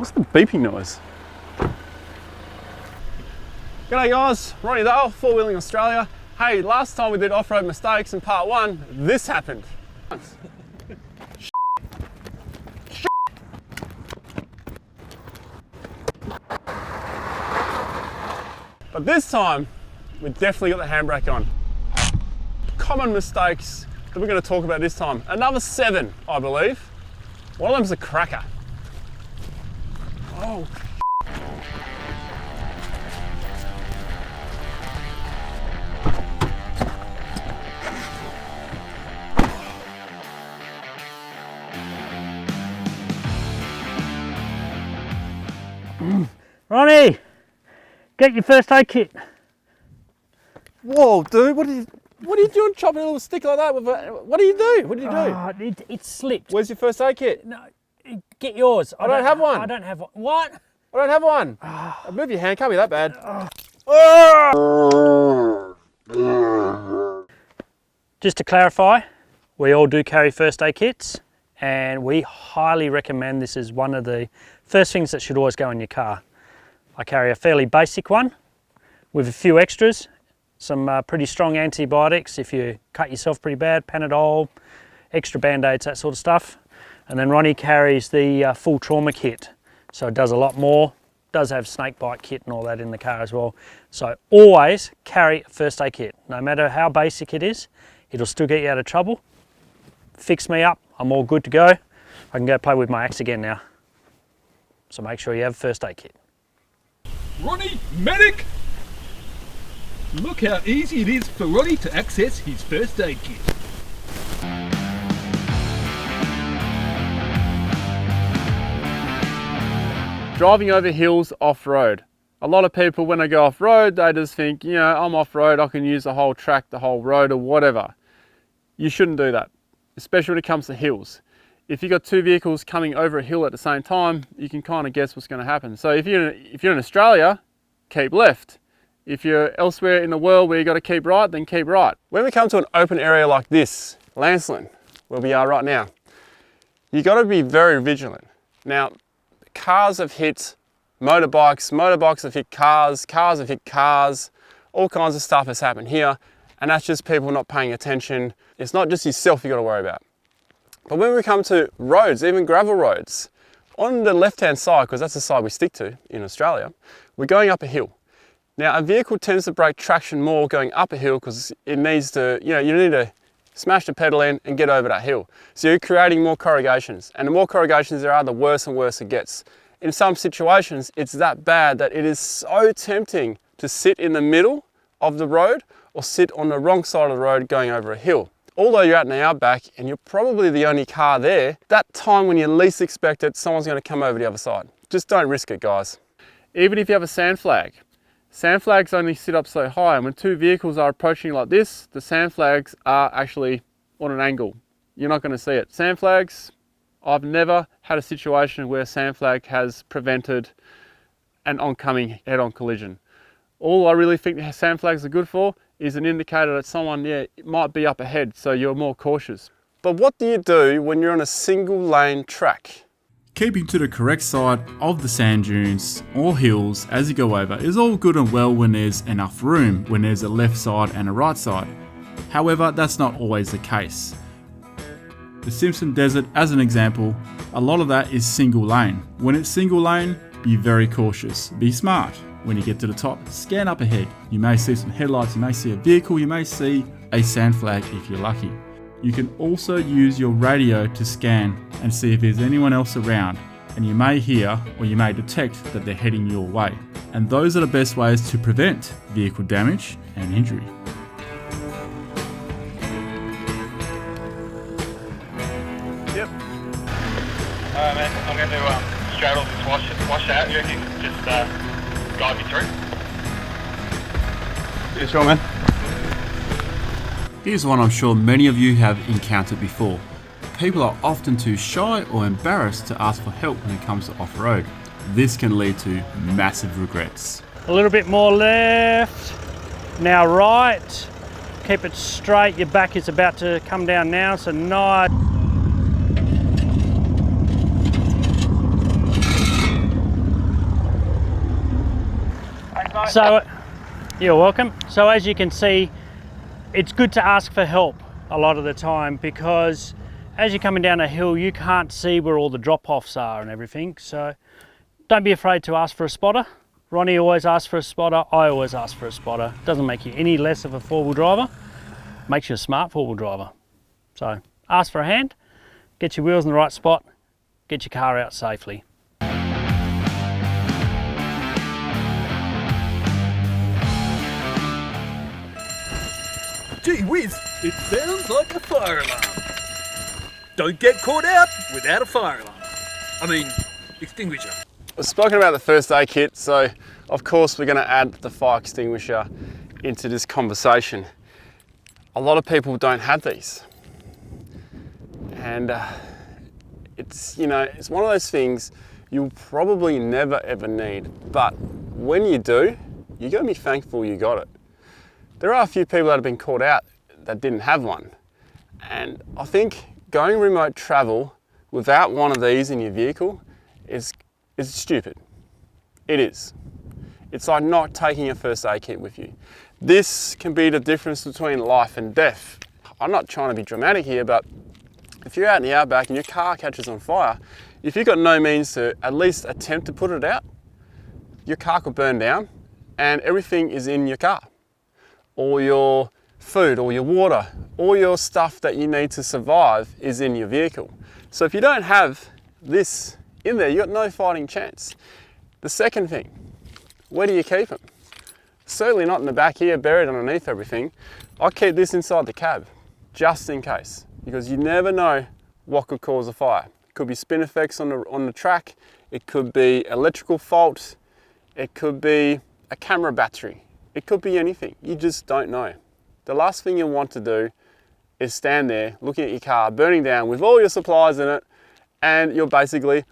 What's the beeping noise? G'day guys, Ronny Dahl, Four Wheeling Australia. Hey, last time we did off-road mistakes in part 1, this happened. But this time, we definitely got the handbrake on. Common mistakes that we're going to talk about this time. Another 7, I believe. One of them's a cracker. Oh. Ronny, get your first aid kit. Whoa, dude! What are you doing chopping a little stick like that? What do you do? What did you do? Oh, it slipped. Where's your first aid kit? No, get yours. I don't have one. I don't have one. What? I don't have one. Move your hand. Can't be that bad. Just to clarify, we all do carry first aid kits, and we highly recommend this is one of the first things that should always go in your car. I carry a fairly basic one with a few extras, some pretty strong antibiotics if you cut yourself pretty bad, Panadol, extra band-aids, that sort of stuff. And then Ronny carries the full trauma kit, so it does a lot more. Does have snake bite kit and all that in the car as well. So always carry a first aid kit, no matter how basic it is. It'll still get you out of trouble. Fix me up, I'm all good to go. I can go play with my axe again now. So make sure you have a first aid kit. Ronny, medic! Look how easy it is for Ronny to access his first aid kit. Driving over hills off-road. A lot of people, when they go off-road, they just think, you know, I'm off-road, I can use the whole track, the whole road or whatever. You shouldn't do that, especially when it comes to hills. If you've got 2 vehicles coming over a hill at the same time, you can kind of guess what's going to happen. So if you're in Australia, keep left. If you're elsewhere in the world where you've got to keep right, then keep right. When we come to an open area like this, Lancelin, where we are right now, you've got to be very vigilant. Now, cars have hit motorbikes, motorbikes have hit cars, cars have hit cars, all kinds of stuff has happened here, and that's just people not paying attention. It's not just yourself you've got to worry about. But when we come to roads, even gravel roads, on the left-hand side, because that's the side we stick to in Australia, we're going up a hill. Now, a vehicle tends to break traction more going up a hill because it needs to, you need to smash the pedal in and get over that hill. So you're creating more corrugations, and the more corrugations there are, the worse and worse it gets. In some situations, it's that bad that it is so tempting to sit in the middle of the road or sit on the wrong side of the road going over a hill. Although you're out in the outback and you're probably the only car there, that time when you least expect it, someone's going to come over the other side. Just don't risk it, guys. Even if you have a sand flag, sand flags only sit up so high, and when 2 vehicles are approaching like this, the sand flags are actually on an angle. You're not going to see it. Sand flags, I've never had a situation where a sand flag has prevented an oncoming head-on collision. All I really think the sand flags are good for is an indicator that someone, it might be up ahead, so you're more cautious. But what do you do when you're on a single lane track? Keeping to the correct side of the sand dunes or hills as you go over is all good and well when there's enough room, when there's a left side and a right side. However, that's not always the case. The Simpson Desert, as an example, a lot of that is single lane. When it's single lane, be very cautious, be smart. When you get to the top, scan up ahead. You may see some headlights, you may see a vehicle, you may see a sand flag if you're lucky. You can also use your radio to scan and see if there's anyone else around, and you may hear or you may detect that they're heading your way. And those are the best ways to prevent vehicle damage and injury. Yep. Alright man, I'm going to straddle this wash out. You reckon just guide me through? Yeah, sure man. Here's one I'm sure many of you have encountered before. People are often too shy or embarrassed to ask for help when it comes to off-road. This can lead to massive regrets. A little bit more left, now right. Keep it straight, your back is about to come down now, so nice. So, you're welcome. So as you can see, it's good to ask for help a lot of the time, because as you're coming down a hill, you can't see where all the drop-offs are and everything. So don't be afraid to ask for a spotter. Ronnie always asks for a spotter. I always ask for a spotter. Doesn't make you any less of a four-wheel driver. Makes you a smart four-wheel driver. So ask for a hand, get your wheels in the right spot, get your car out safely. Gee whiz, it sounds like a fire alarm. Don't get caught out without a fire alarm. I mean, extinguisher. We've spoken about the first aid kit, so of course we're going to add the fire extinguisher into this conversation. A lot of people don't have these, and it's, you know, it's one of those things you'll probably never ever need, but when you do, you're going to be thankful you got it. There are a few people that have been caught out that didn't have one, and I think going remote travel without one of these in your vehicle is stupid. It is. It's like not taking a first aid kit with you. This can be the difference between life and death. I'm not trying to be dramatic here, but if you're out in the outback and your car catches on fire, if you've got no means to at least attempt to put it out, your car could burn down and everything is in your car. All your food, all your water, all your stuff that you need to survive is in your vehicle. So if you don't have this in there, you've got no fighting chance. The second thing, where do you keep them? Certainly not in the back here, buried underneath everything. I keep this inside the cab, just in case, because you never know what could cause a fire. It could be spin effects on the track, it could be electrical fault, it could be a camera battery, it could be anything. You just don't know. The last thing you want to do is stand there looking at your car burning down with all your supplies in it, and you're basically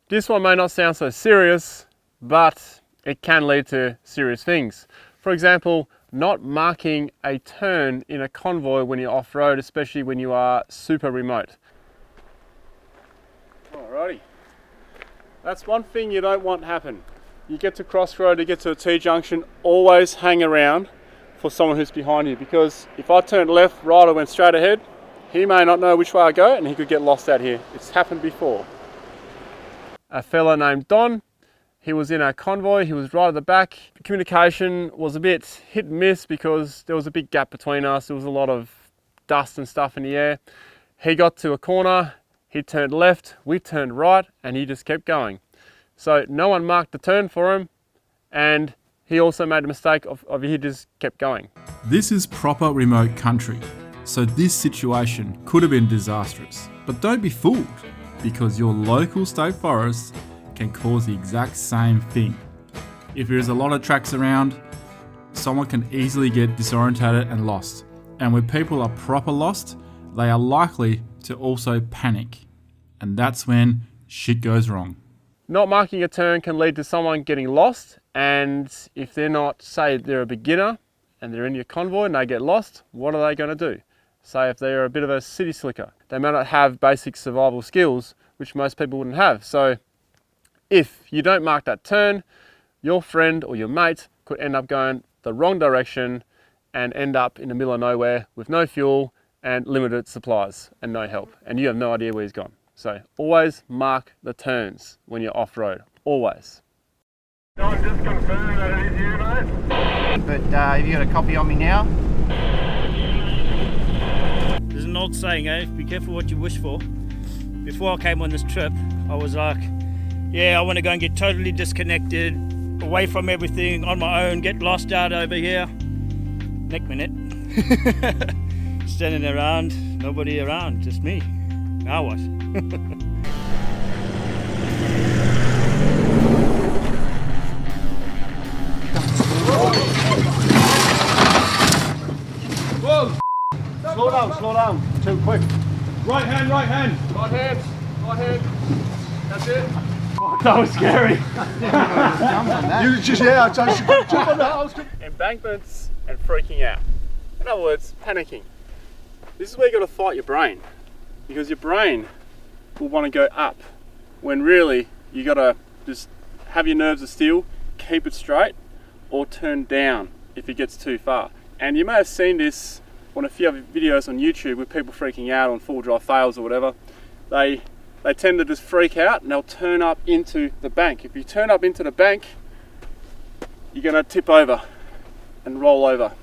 This one may not sound so serious, but it can lead to serious things. For example, not marking a turn in a convoy when you're off-road, especially when you are super remote. Alrighty, that's one thing you don't want happen. You get to crossroad, you get to a T-junction, always hang around for someone who's behind you, because if I turned left, right, or went straight ahead, he may not know which way I go and he could get lost out here. It's happened before. A fella named Dahl, he was in our convoy, he was right at the back. The communication was a bit hit and miss because there was a big gap between us. There was a lot of dust and stuff in the air. He got to a corner, he turned left, we turned right, and he just kept going. So no one marked the turn for him, and he also made a mistake of he just kept going. This is proper remote country, so this situation could have been disastrous. But don't be fooled, because your local state forest can cause the exact same thing. If there's a lot of tracks around, someone can easily get disorientated and lost. And when people are proper lost, they are likely to also panic. And that's when shit goes wrong. Not marking a turn can lead to someone getting lost, and if they're not, say they're a beginner and they're in your convoy and they get lost, what are they going to do? Say if they're a bit of a city slicker, they may not have basic survival skills, which most people wouldn't have. So if you don't mark that turn, your friend or your mate could end up going the wrong direction and end up in the middle of nowhere with no fuel and limited supplies and no help, and you have no idea where he's gone. So always mark the turns when you're off-road, always. Don't just confirm that it is you, mate. But have you got a copy on me now? There's an old saying, be careful what you wish for. Before I came on this trip, I was like, yeah, I want to go and get totally disconnected, away from everything, on my own, get lost out over here. Next minute, standing around, nobody around, just me. Now what? Whoa! Slow down, too quick. Right hand, right hand. Right hand, that's it. That was scary. You just, yeah, I just jump on that. Embankments and freaking out. In other words, panicking. This is where you got to fight your brain, because your brain will want to go up when really you got to just have your nerves of steel, keep it straight, or turn down if it gets too far. And you may have seen this on a few other videos on YouTube with people freaking out on full drive fails or whatever. They tend to just freak out and they'll turn up into the bank. If you turn up into the bank, you're going to tip over and roll over,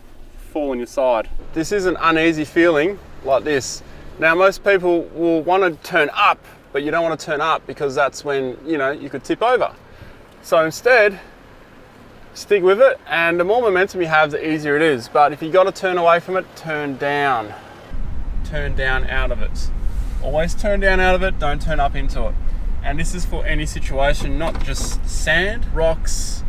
fall on your side. This is an uneasy feeling like this. Now most people will want to turn up, but you don't want to turn up because that's when, you know, you could tip over. So instead, stick with it, and the more momentum you have, the easier it is. But if you got to turn away from it, turn down out of it. Always turn down out of it, don't turn up into it. And this is for any situation, not just sand, rocks.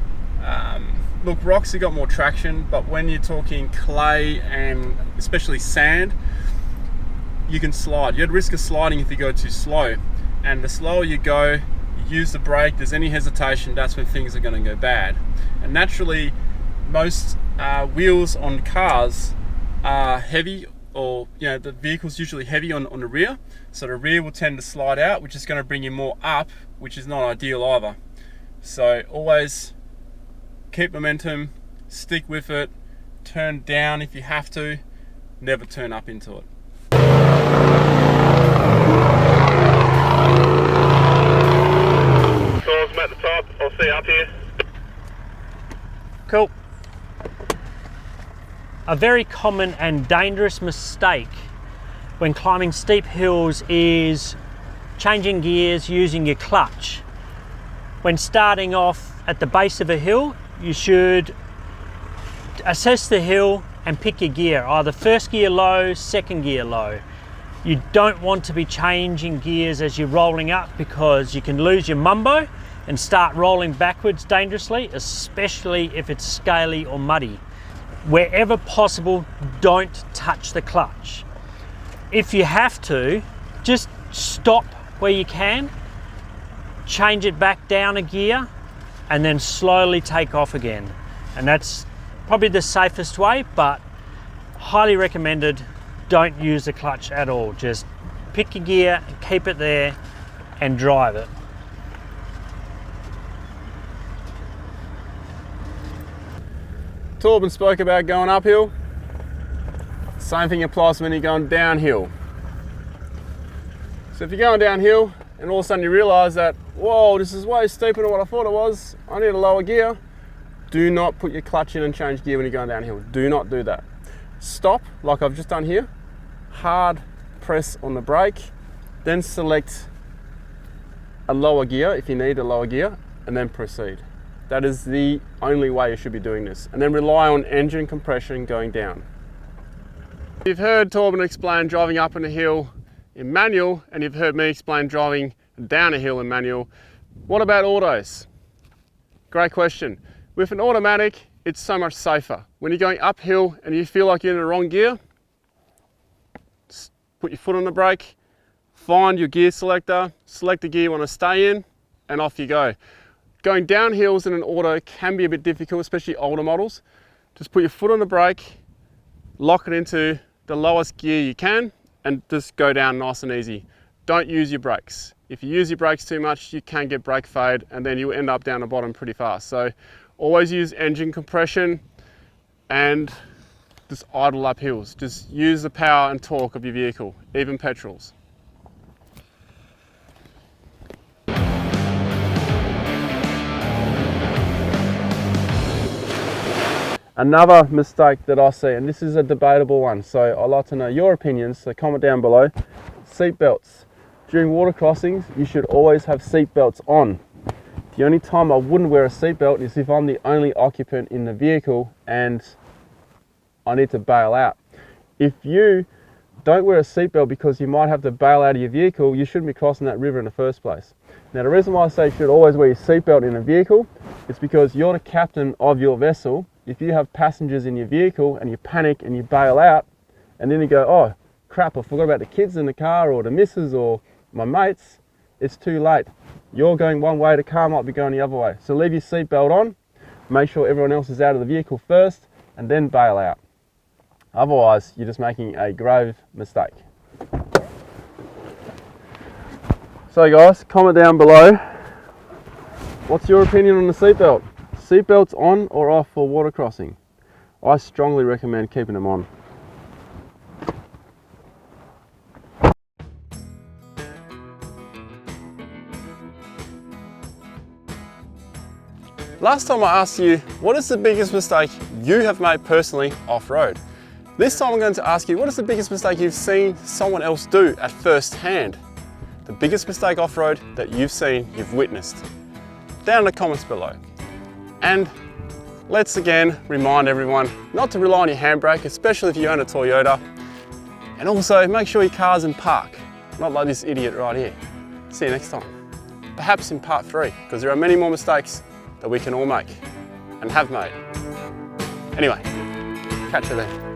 Look, rocks have got more traction, but when you're talking clay and especially sand, you can slide. You're at risk of sliding if you go too slow. And the slower you go, you use the brake, there's any hesitation, that's when things are going to go bad. And naturally, most wheels on cars are heavy, or you know, the vehicle's usually heavy on the rear, so the rear will tend to slide out, which is going to bring you more up, which is not ideal either. So always keep momentum, stick with it, turn down if you have to, never turn up into it. Doors, I'm at the top, I'll see you up here. Cool. A very common and dangerous mistake when climbing steep hills is changing gears using your clutch. When starting off at the base of a hill, you should assess the hill and pick your gear, either first gear low, second gear low. You don't want to be changing gears as you're rolling up, because you can lose your mumbo and start rolling backwards dangerously, especially if it's scaly or muddy. Wherever possible, don't touch the clutch. If you have to, just stop where you can, change it back down a gear, and then slowly take off again. And that's probably the safest way, but highly recommended. Don't use the clutch at all. Just pick your gear, keep it there, and drive it. Torben spoke about going uphill. Same thing applies when you're going downhill. So if you're going downhill and all of a sudden you realise that, whoa, this is way steeper than what I thought it was, I need a lower gear, do not put your clutch in and change gear when you're going downhill. Do not do that. Stop, like I've just done here, hard press on the brake, then select a lower gear if you need a lower gear, and then proceed. That is the only way you should be doing this. And then rely on engine compression going down. You've heard Torben explain driving up on a hill in manual, and you've heard me explain driving down a hill in manual. What about autos? Great question. With an automatic, it's so much safer. When you're going uphill and you feel like you're in the wrong gear, just put your foot on the brake, find your gear selector, select the gear you want to stay in, and off you go. Going down hills in an auto can be a bit difficult, especially older models. Just put your foot on the brake, lock it into the lowest gear you can, and just go down nice and easy. Don't use your brakes. If you use your brakes too much, you can get brake fade, and then you'll end up down the bottom pretty fast. So always use engine compression and just idle up hills. Just use the power and torque of your vehicle, even petrols. Another mistake that I see, and this is a debatable one, so I'd like to know your opinions, so comment down below. Seat belts. During water crossings, you should always have seat belts on. The only time I wouldn't wear a seat belt is if I'm the only occupant in the vehicle and I need to bail out. If you don't wear a seat belt because you might have to bail out of your vehicle, you shouldn't be crossing that river in the first place. Now the reason why I say you should always wear your seat belt in a vehicle is because you're the captain of your vessel. If you have passengers in your vehicle and you panic and you bail out, and then you go, oh crap, I forgot about the kids in the car or the missus or my mates, it's too late. You're going one way, the car might be going the other way. So leave your seatbelt on, make sure everyone else is out of the vehicle first, and then bail out. Otherwise, you're just making a grave mistake. So guys, comment down below. What's your opinion on the seatbelt? Seatbelts on or off for water crossing? I strongly recommend keeping them on. Last time I asked you, what is the biggest mistake you have made personally off-road? This time I'm going to ask you, what is the biggest mistake you've seen someone else do at first hand? The biggest mistake off-road that you've seen, you've witnessed. Down in the comments below. And let's again remind everyone not to rely on your handbrake, especially if you own a Toyota. And also make sure your car's in park, not like this idiot right here. See you next time. Perhaps in part 3, because there are many more mistakes that we can all make and have made. Anyway, catch you then.